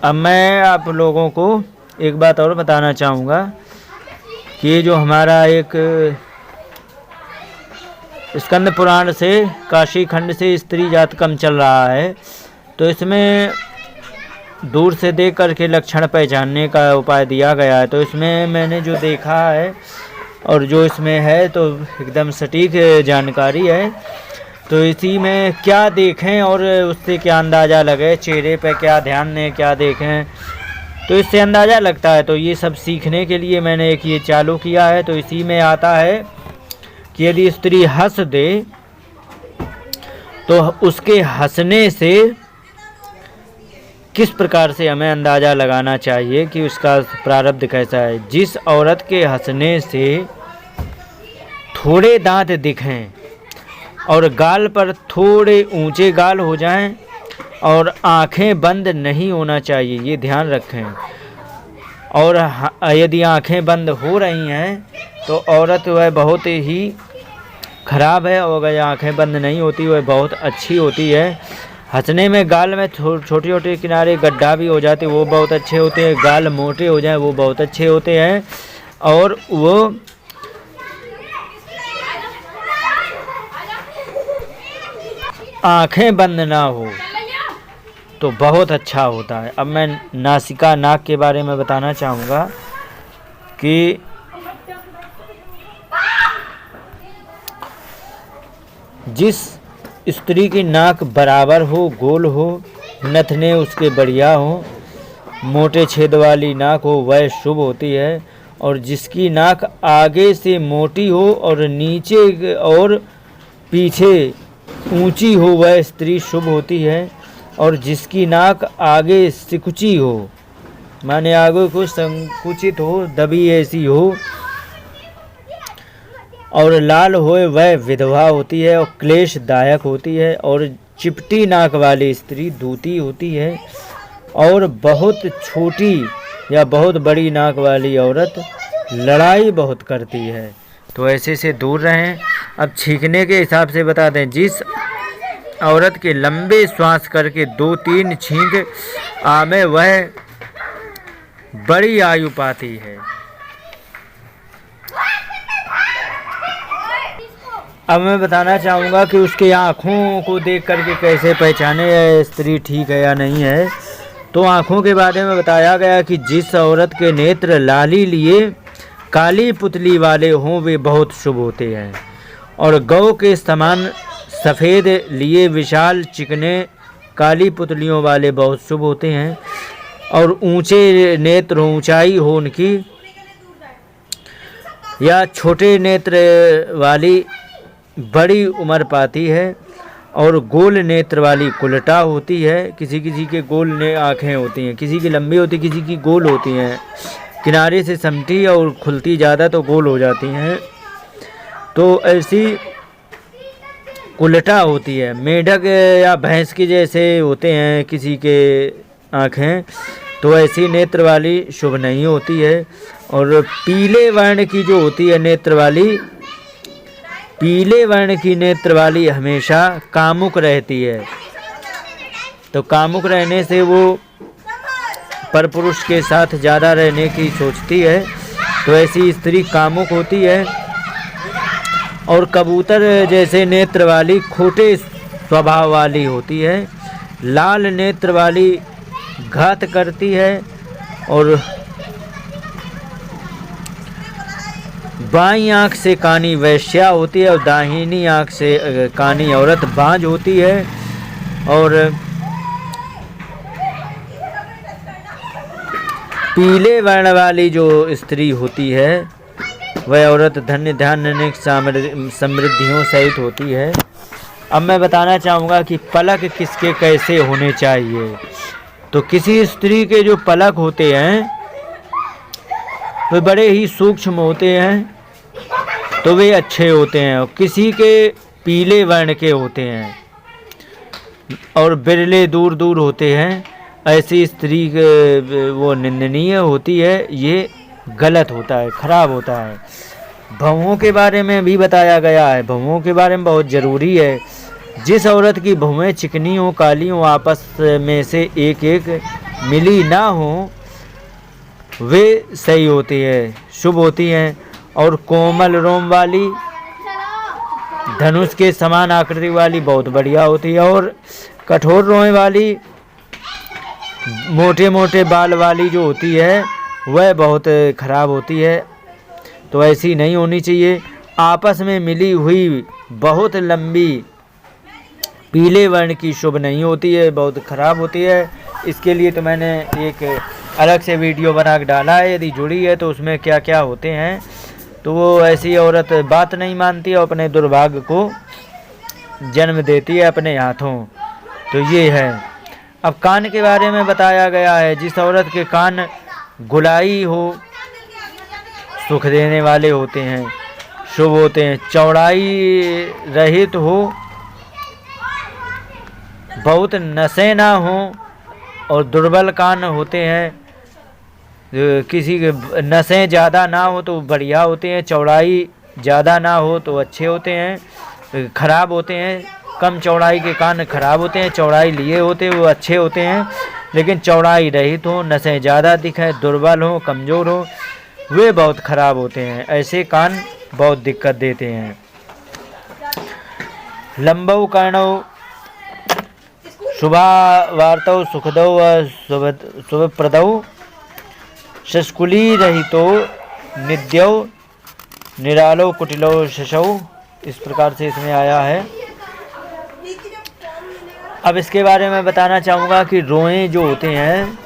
अब मैं आप लोगों को एक बात और बताना चाहूँगा कि ये जो हमारा एक स्कंद पुराण से काशी खंड से स्त्री जातकम चल रहा है, तो इसमें दूर से देख करके लक्षण पहचानने का उपाय दिया गया है। तो इसमें मैंने जो देखा है और जो इसमें है तो एकदम सटीक जानकारी है। तो इसी में क्या देखें और उससे क्या अंदाज़ा लगे, चेहरे पे क्या ध्यान दें, क्या देखें, तो इससे अंदाज़ा लगता है। तो ये सब सीखने के लिए मैंने एक ये चालू किया है। तो इसी में आता है कि यदि स्त्री हंस दे तो उसके हंसने से किस प्रकार से हमें अंदाज़ा लगाना चाहिए कि उसका प्रारब्ध कैसा है। जिस औरत के हंसने से थोड़े दांत दिखें और गाल पर थोड़े ऊंचे गाल हो जाएं और आंखें बंद नहीं होना चाहिए, ये ध्यान रखें। और यदि आंखें बंद हो रही हैं तो औरत वह बहुत ही खराब है, और अगर आंखें बंद नहीं होती वह बहुत अच्छी होती है। हंसने में गाल में छोटे छोटे किनारे गड्ढा भी हो जाते, वो बहुत अच्छे होते हैं। गाल मोटे हो जाएं वो बहुत अच्छे होते हैं। और वो आंखें बंद ना हो तो बहुत अच्छा होता है। अब मैं नासिका नाक के बारे में बताना चाहूँगा कि जिस स्त्री की नाक बराबर हो, गोल हो, नथने उसके बढ़िया हो, मोटे छेद वाली नाक हो, वह शुभ होती है। और जिसकी नाक आगे से मोटी हो और नीचे और पीछे ऊंची हो वह स्त्री शुभ होती है। और जिसकी नाक आगे सिकुची हो, माने आगे को संकुचित हो, दबी ऐसी हो और लाल होए वह विधवा होती है और क्लेशदायक होती है। और चिपटी नाक वाली स्त्री दूती होती है। और बहुत छोटी या बहुत बड़ी नाक वाली औरत लड़ाई बहुत करती है। तो ऐसे से दूर रहें। अब छींकने के हिसाब से बता दें, जिस औरत के लंबे श्वास करके 2-3 छींक आवे वह बड़ी आयु पाती है। अब मैं बताना चाहूँगा कि उसके आँखों को देख करके कैसे पहचाने स्त्री ठीक है या नहीं है। तो आँखों के बारे में बताया गया कि जिस औरत के नेत्र लाली लिए काली पुतली वाले हों वे बहुत शुभ होते हैं। और गौ के समान सफ़ेद लिए विशाल चिकने काली पुतलियों वाले बहुत शुभ होते हैं। और ऊंचे नेत्र ऊंचाई हो उनकी, या छोटे नेत्र वाली बड़ी उम्र पाती है। और गोल नेत्र वाली कुलटा होती है। किसी किसी के गोल ने आँखें होती हैं, किसी की लंबी होती, किसी की गोल होती हैं, किनारे से समटी और खुलती ज़्यादा तो गोल हो जाती हैं। तो ऐसी कुलटा होती है। मेढक या भैंस की जैसे होते हैं किसी के आँखें, तो ऐसी नेत्र वाली शुभ नहीं होती है। और पीले वर्ण की जो होती है नेत्र वाली, पीले वर्ण की नेत्र वाली हमेशा कामुक रहती है। तो कामुक रहने से वो परपुरुष के साथ ज़्यादा रहने की सोचती है। तो ऐसी स्त्री कामुक होती है। और कबूतर जैसे नेत्र वाली खोटे स्वभाव वाली होती है। लाल नेत्र वाली घात करती है। और बाईं आँख से कानी वैश्या होती है और दाहिनी आँख से कानी औरत बांझ होती है। और पीले वर्ण वाली जो स्त्री होती है वह औरत धन्य धान्य समृद्धियों सहित होती है। अब मैं बताना चाहूँगा कि पलक किसके कैसे होने चाहिए। तो किसी स्त्री के जो पलक होते हैं वे बड़े ही सूक्ष्म होते हैं, तो वे अच्छे होते हैं। और किसी के पीले वर्ण के होते हैं और बिरले दूर दूर होते हैं, ऐसी स्त्री वो निंदनीय होती है। ये गलत होता है, खराब होता है। भौहों के बारे में भी बताया गया है। भौहों के बारे में बहुत ज़रूरी है। जिस औरत की भौहें चिकनी हो, काली हो, आपस में से एक एक मिली ना हो वे सही होती है, शुभ होती हैं। और कोमल रोम वाली, धनुष के समान आकृति वाली बहुत बढ़िया होती है। और कठोर रोए वाली, मोटे मोटे बाल वाली जो होती है वह बहुत खराब होती है, तो ऐसी नहीं होनी चाहिए। आपस में मिली हुई बहुत लंबी पीले वर्ण की शुभ नहीं होती है, बहुत खराब होती है। इसके लिए तो मैंने एक अलग से वीडियो बना के डाला है, यदि जुड़ी है तो उसमें क्या क्या होते हैं। तो वो ऐसी औरत बात नहीं मानती और अपने दुर्भाग्य को जन्म देती है अपने हाथों। तो ये है। अब कान के बारे में बताया गया है, जिस औरत के कान गुलाई हो सुख देने वाले होते हैं, शुभ होते हैं। चौड़ाई रहित हो, बहुत नसें ना हो और दुर्बल कान होते हैं। किसी के नसें ज़्यादा ना हो तो बढ़िया होते हैं, चौड़ाई ज़्यादा ना हो तो अच्छे होते हैं, खराब होते हैं। कम चौड़ाई के कान खराब होते हैं, चौड़ाई लिए होते वो अच्छे होते हैं। लेकिन चौड़ाई रहित हो, नसें ज़्यादा दिखें, दुर्बल हो, कमज़ोर हो, वे बहुत खराब होते हैं। ऐसे कान बहुत दिक्कत देते हैं। लंबौ कर्णौ शुभा वार्तौ सुखदौ शुभप्रदौ शशकुली रहितो निद्यौ निरालो कुटिलो शशौ। इस प्रकार से इसमें आया है। अब इसके बारे में बताना चाहूँगा कि रोएं जो होते हैं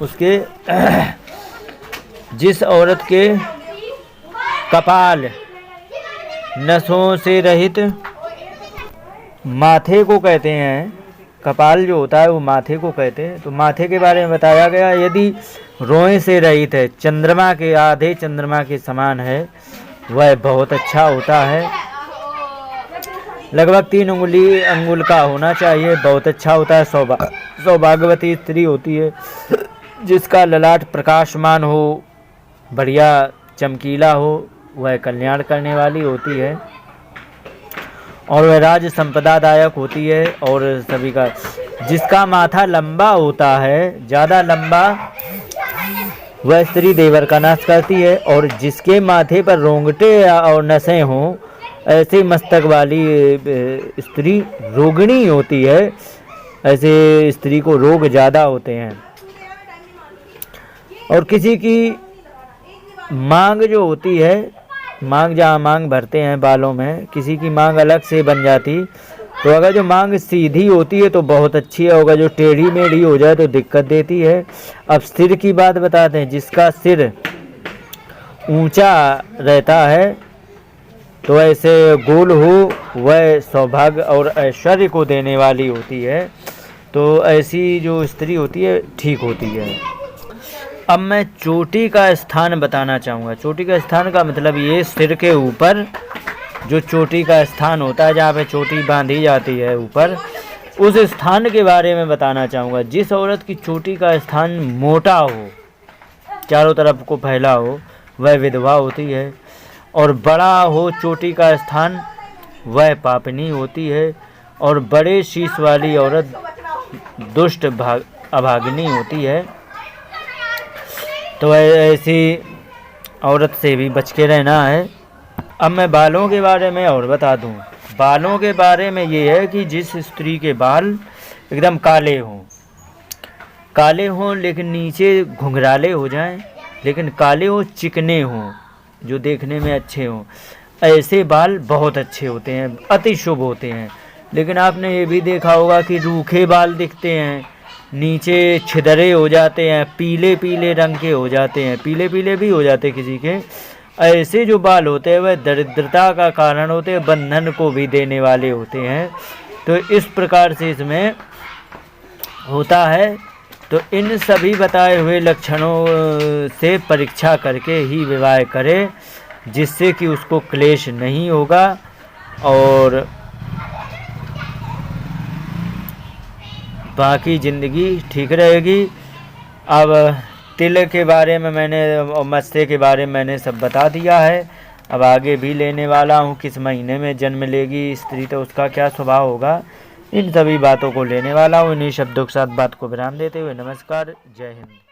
उसके जिस औरत के कपाल नसों से रहित, माथे को कहते हैं, कपाल जो होता है वो माथे को कहते हैं, तो माथे के बारे में बताया गया। यदि रोएं से रहित है, चंद्रमा के आधे चंद्रमा के समान है, वह बहुत अच्छा होता है। लगभग 3 अंगुल का होना चाहिए, बहुत अच्छा होता है। सौभाग्यवती स्त्री होती है जिसका ललाट प्रकाशमान हो, बढ़िया चमकीला हो, वह कल्याण करने वाली होती है और वह राज संपदादायक होती है। और सभी का जिसका माथा लंबा होता है, ज़्यादा लंबा, वह स्त्री देवर का नाश करती है। और जिसके माथे पर रोंगटे और नसें हों, ऐसे मस्तक वाली स्त्री रोगिणी होती है। ऐसे स्त्री को रोग ज़्यादा होते हैं। और किसी की मांग जो होती है, मांग जहाँ मांग भरते हैं बालों में, किसी की मांग अलग से बन जाती, तो अगर जो मांग सीधी होती है तो बहुत अच्छी है, होगा जो टेढ़ी मेढ़ी हो जाए तो दिक्कत देती है। अब सिर की बात बताते हैं। जिसका सिर ऊंचा रहता है तो ऐसे गोल हो, वह सौभाग्य और ऐश्वर्य को देने वाली होती है। तो ऐसी जो स्त्री होती है ठीक होती है। अब मैं चोटी का स्थान बताना चाहूँगा। चोटी का स्थान का मतलब ये, सिर के ऊपर जो चोटी का स्थान होता है, जहाँ पे चोटी बांधी जाती है ऊपर, उस स्थान के बारे में बताना चाहूँगा। जिस औरत की चोटी का स्थान मोटा हो, चारों तरफ को फैला हो, वह विधवा होती है। और बड़ा हो चोटी का स्थान, वह पापनी होती है। और बड़े शीश वाली औरत दुष्ट अभागिनी होती है। तो ऐसी औरत से भी बच के रहना है। अब मैं बालों के बारे में और बता दूं। बालों के बारे में ये है कि जिस स्त्री के बाल एकदम काले हों लेकिन नीचे घुंघराले हो जाएं, लेकिन काले हो, चिकने हों, जो देखने में अच्छे हों, ऐसे बाल बहुत अच्छे होते हैं, अति शुभ होते हैं। लेकिन आपने ये भी देखा होगा कि रूखे बाल दिखते हैं, नीचे छिदरे हो जाते हैं, पीले पीले रंग के हो जाते हैं, पीले पीले भी हो जाते किसी के। ऐसे जो बाल होते हैं वह दरिद्रता का कारण होते हैं, बंधन को भी देने वाले होते हैं। तो इस प्रकार से इसमें होता है। तो इन सभी बताए हुए लक्षणों से परीक्षा करके ही विवाह करे, जिससे कि उसको क्लेश नहीं होगा और बाकी ज़िंदगी ठीक रहेगी। अब तिल के बारे में मैंने और मत्स्य के बारे में मैंने सब बता दिया है। अब आगे भी लेने वाला हूँ, किस महीने में जन्म लेगी स्त्री तो उसका क्या स्वभाव होगा, इन सभी बातों को लेने वाला हूँ। इन्हीं शब्दों के साथ बात को विराम देते हुए नमस्कार, जय हिंद।